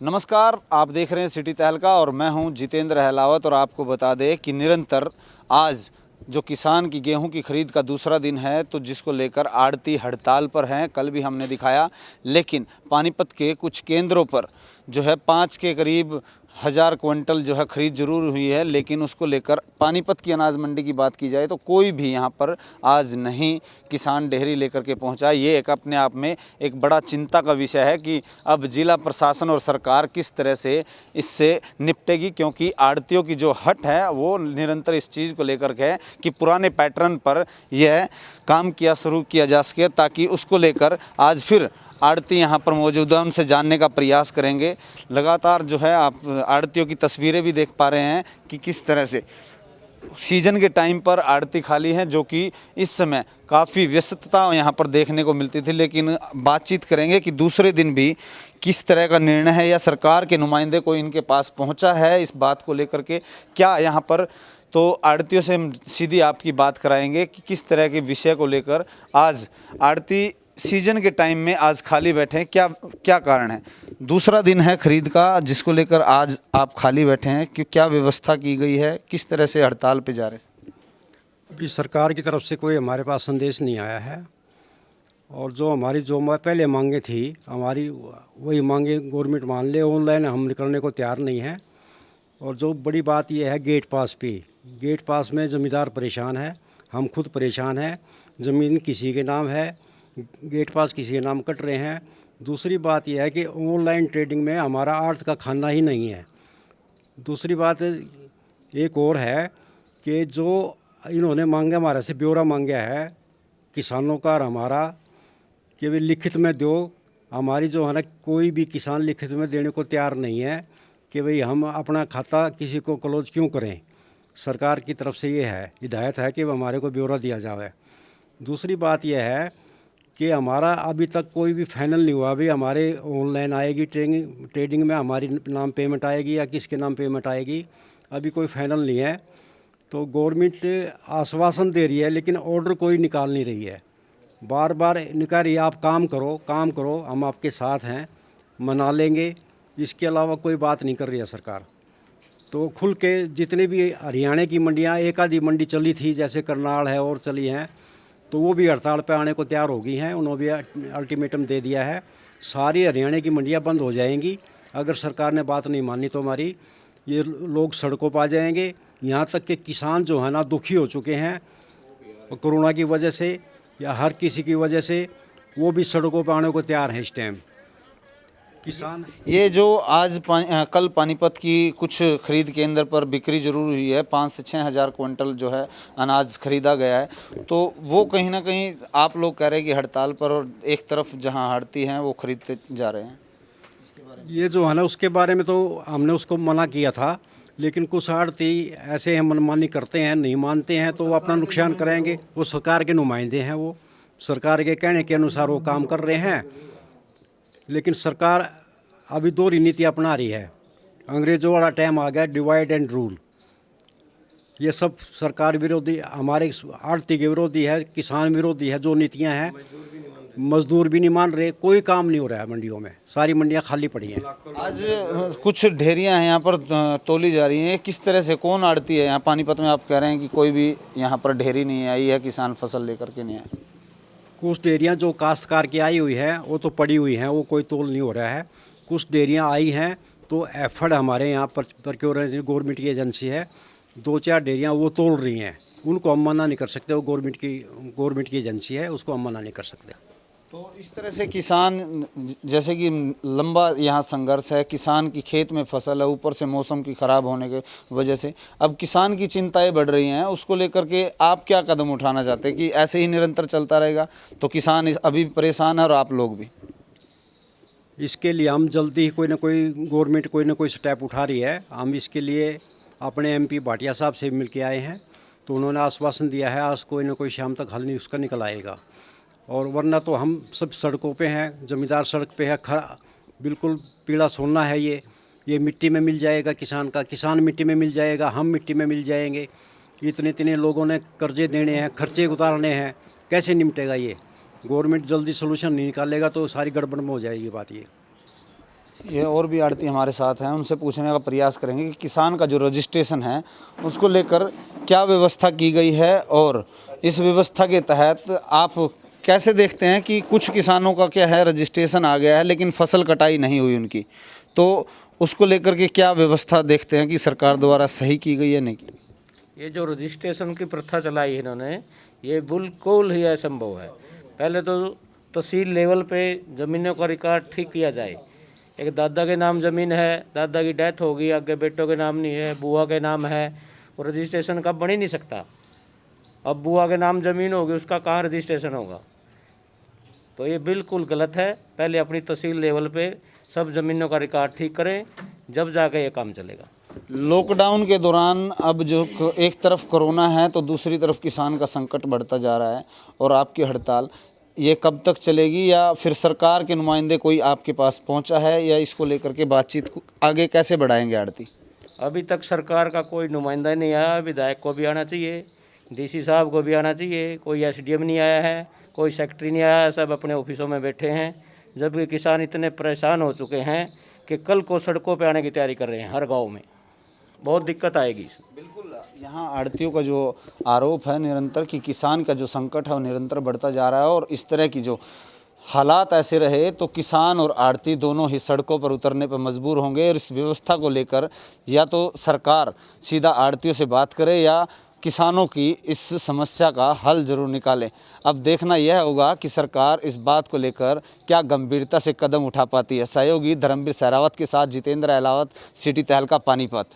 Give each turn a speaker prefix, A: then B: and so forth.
A: नमस्कार, आप देख रहे हैं सिटी तहलका और मैं हूं जितेंद्र अहलावत। और आपको बता दें कि निरंतर आज जो किसान की गेहूं की खरीद का दूसरा दिन है, तो जिसको लेकर आड़ती हड़ताल पर हैं। कल भी हमने दिखाया, लेकिन पानीपत के कुछ केंद्रों पर जो है 5 के करीब 1000 क्विंटल जो है खरीद जरूर हुई है, लेकिन उसको लेकर पानीपत की अनाज मंडी की बात की जाए तो कोई भी यहाँ पर आज नहीं किसान ढेरी लेकर के पहुँचा। ये एक अपने आप में एक बड़ा चिंता का विषय है कि अब जिला प्रशासन और सरकार किस तरह से इससे निपटेगी, क्योंकि आड़तियों की जो हट है वो निरंतर इस चीज़ को लेकर के है कि पुराने पैटर्न पर यह काम शुरू किया जा सके, ताकि उसको लेकर आज फिर आड़ती यहाँ पर मौजूद है, उनसे जानने का प्रयास करेंगे। लगातार जो है आप आड़तियों की तस्वीरें भी देख पा रहे हैं कि किस तरह से सीजन के टाइम पर आड़ती खाली हैं, जो कि इस समय काफ़ी व्यस्तता यहाँ पर देखने को मिलती थी। लेकिन बातचीत करेंगे कि दूसरे दिन भी किस तरह का निर्णय है, या सरकार के नुमाइंदे कोई इनके पास पहुँचा है इस बात को लेकर के क्या यहाँ पर। तो आड़तियों से हम सीधी आपकी बात कराएंगे कि किस तरह के विषय को लेकर आज आड़ती सीजन के टाइम में आज खाली बैठे हैं, क्या क्या कारण है। दूसरा दिन है खरीद का, जिसको लेकर आज आप खाली बैठे हैं, कि क्या व्यवस्था की गई है, किस तरह से हड़ताल पे जा रहे हैं।
B: अभी सरकार की तरफ से कोई हमारे पास संदेश नहीं आया है, और जो पहले मांगे थी हमारी वही मांगे गवर्नमेंट मान ले। ऑनलाइन हम निकलने को तैयार नहीं है। और जो बड़ी बात यह है गेट पास में ज़मींदार परेशान है, हम खुद परेशान हैं। ज़मीन किसी के नाम है, गेट पास किसी के नाम कट रहे हैं। दूसरी बात यह है कि ऑनलाइन ट्रेडिंग में हमारा आर्थ का खाना ही नहीं है। दूसरी बात एक और है कि जो इन्होंने मांगे हमारे से ब्यौरा मांगा है किसानों का और हमारा, कि वे लिखित में दो। हमारी जो है ना, कोई भी किसान लिखित में देने को तैयार नहीं है कि भाई हम अपना खाता किसी को क्लोज क्यों करें। सरकार की तरफ से ये है, हिदायत है कि हमारे को ब्यौरा दिया जाए। दूसरी बात यह है कि हमारा अभी तक कोई भी फाइनल नहीं हुआ। अभी हमारे ऑनलाइन आएगी ट्रेडिंग में हमारी नाम पेमेंट आएगी या किसके नाम पेमेंट आएगी, अभी कोई फाइनल नहीं है। तो गवर्नमेंट आश्वासन दे रही है, लेकिन ऑर्डर कोई निकाल नहीं रही है। बार बार निकाल रही है, आप काम करो, हम आपके साथ हैं, मना लेंगे। इसके अलावा कोई बात नहीं कर रही है सरकार। तो खुल के जितने भी हरियाणा की मंडियाँ, एक आधी मंडी चली थी जैसे करनाल है और चली हैं, तो वो भी हड़ताल पे आने को तैयार हो गई हैं। उन्होंने भी अल्टीमेटम दे दिया है, सारी हरियाणा की मंडियाँ बंद हो जाएंगी अगर सरकार ने बात नहीं मानी। तो हमारी ये लोग सड़कों पर आ जाएंगे। यहाँ तक कि किसान जो है ना दुखी हो चुके हैं कोरोना की वजह से या हर किसी की वजह से, वो भी सड़कों पर आने को तैयार हैं इस टाइम किसान।
A: ये जो आज कल पानीपत की कुछ खरीद केंद्र पर बिक्री जरूर हुई है, 5 से 6 हज़ार क्विंटल जो है अनाज खरीदा गया है, तो वो कहीं ना कहीं आप लोग कह रहे हैं कि हड़ताल पर, और एक तरफ जहां आड़ती हैं वो खरीदते जा रहे हैं।
B: ये जो है ना, उसके बारे में तो हमने उसको मना किया था, लेकिन कुछ आड़ती ऐसे हैं मनमानी करते हैं, नहीं मानते हैं तो वो अपना नुकसान करेंगे। वो सरकार के नुमाइंदे हैं, वो सरकार के कहने के अनुसार वो काम कर रहे हैं। लेकिन सरकार अभी दो नीति अपना रही है। अंग्रेज़ों वाला टाइम आ गया, डिवाइड एंड रूल। ये सब सरकार विरोधी, हमारे आड़ती के विरोधी है, किसान विरोधी है जो नीतियां हैं। मजदूर भी नहीं मान रहे, कोई काम नहीं हो रहा है मंडियों में, सारी मंडियां खाली पड़ी हैं।
A: आज कुछ ढेरियां हैं यहाँ पर तोली जा रही हैं, किस तरह से, कौन आड़ती है यहाँ पानीपत में। आप कह रहे हैं कि कोई भी यहाँ पर ढेरी नहीं आई है, किसान फसल लेकर के नहीं आए।
B: कुछ डेयरियाँ जो काश्तकार की आई हुई हैं वो तो पड़ी हुई हैं, वो कोई तोल नहीं हो रहा है। कुछ डेयरियाँ आई हैं तो एफर्ड हमारे यहाँ पर प्रोक्योरेंस गवर्नमेंट की एजेंसी है, 2-4 डेयरियाँ वो तोल रही हैं, उनको हम मना नहीं कर सकते। वो गवर्नमेंट की एजेंसी है, उसको हम मना नहीं कर सकते।
A: तो इस तरह से किसान, जैसे कि लंबा यहाँ संघर्ष है, किसान की खेत में फसल है, ऊपर से मौसम की ख़राब होने की वजह से अब किसान की चिंताएं बढ़ रही हैं, उसको लेकर के आप क्या कदम उठाना चाहते हैं कि ऐसे ही निरंतर चलता रहेगा तो किसान अभी परेशान है और आप लोग भी।
B: इसके लिए हम जल्दी ही गवर्नमेंट कोई ना कोई स्टेप उठा रही है। हम इसके लिए अपने MP भाटिया साहब से मिल के आए हैं, तो उन्होंने आश्वासन दिया है आज कोई ना कोई शाम तक हल नहीं उसका निकल आएगा। और वरना तो हम सब सड़कों पे हैं, ज़मींदार सड़क पे है, बिल्कुल पीला सोना है। ये मिट्टी में मिल जाएगा किसान का, किसान मिट्टी में मिल जाएगा, हम मिट्टी में मिल जाएंगे। इतने लोगों ने कर्जे देने हैं, खर्चे उतारने हैं, कैसे निपटेगा ये। गवर्नमेंट जल्दी सोल्यूशन नहीं निकालेगा तो सारी गड़बड़ में हो जाएगी बात ये।
A: ये और भी आड़ती हमारे साथ हैं, उनसे पूछने का प्रयास करेंगे कि किसान का जो रजिस्ट्रेशन है उसको लेकर क्या व्यवस्था की गई है और इस व्यवस्था के तहत आप कैसे देखते हैं कि कुछ किसानों का क्या है रजिस्ट्रेशन आ गया है लेकिन फसल कटाई नहीं हुई उनकी, तो उसको लेकर के क्या व्यवस्था देखते हैं कि सरकार द्वारा सही की गई है नहीं की?
C: ये जो रजिस्ट्रेशन की प्रथा चलाई है इन्होंने, ये बिल्कुल ही असंभव है। पहले तो तहसील लेवल पे ज़मीनों का रिकॉर्ड ठीक किया जाए। एक दादा के नाम ज़मीन है, दादा की डेथ हो गई, आगे बेटों के नाम नहीं है, बुआ के नाम है, वो रजिस्ट्रेशन का बन ही नहीं सकता। अब बुआ के नाम ज़मीन होगी, उसका कहाँ रजिस्ट्रेशन होगा? तो ये बिल्कुल गलत है। पहले अपनी तहसील लेवल पे सब ज़मीनों का रिकॉर्ड ठीक करें, जब जाके ये काम चलेगा।
A: लॉकडाउन के दौरान अब जो एक तरफ कोरोना है तो दूसरी तरफ किसान का संकट बढ़ता जा रहा है और आपकी हड़ताल ये कब तक चलेगी, या फिर सरकार के नुमाइंदे कोई आपके पास पहुंचा है, या इसको लेकर के बातचीत को आगे कैसे बढ़ाएंगे आड़ती?
C: अभी तक सरकार का कोई नुमाइंदा नहीं आया। विधायक को भी आना चाहिए, डीसी साहब को भी आना चाहिए, कोई एसडीएम नहीं आया है, कोई सेक्रेटरी नहीं आया है, सब अपने ऑफिसों में बैठे हैं। जबकि किसान इतने परेशान हो चुके हैं कि कल को सड़कों पे आने की तैयारी कर रहे हैं। हर गांव में बहुत दिक्कत आएगी।
A: बिल्कुल, यहाँ आड़तियों का जो आरोप है निरंतर कि किसान का जो संकट है वो निरंतर बढ़ता जा रहा है और इस तरह की जो हालात ऐसे रहे तो किसान और आड़ती दोनों ही सड़कों पर उतरने पर मजबूर होंगे। और इस व्यवस्था को लेकर या तो सरकार सीधा आड़तियों से बात करे या किसानों की इस समस्या का हल जरूर निकालें। अब देखना यह होगा कि सरकार इस बात को लेकर क्या गंभीरता से कदम उठा पाती है। सहयोगी धर्मवीर सहरावत के साथ जितेंद्र अहलावत, सिटी तहलका, पानीपत।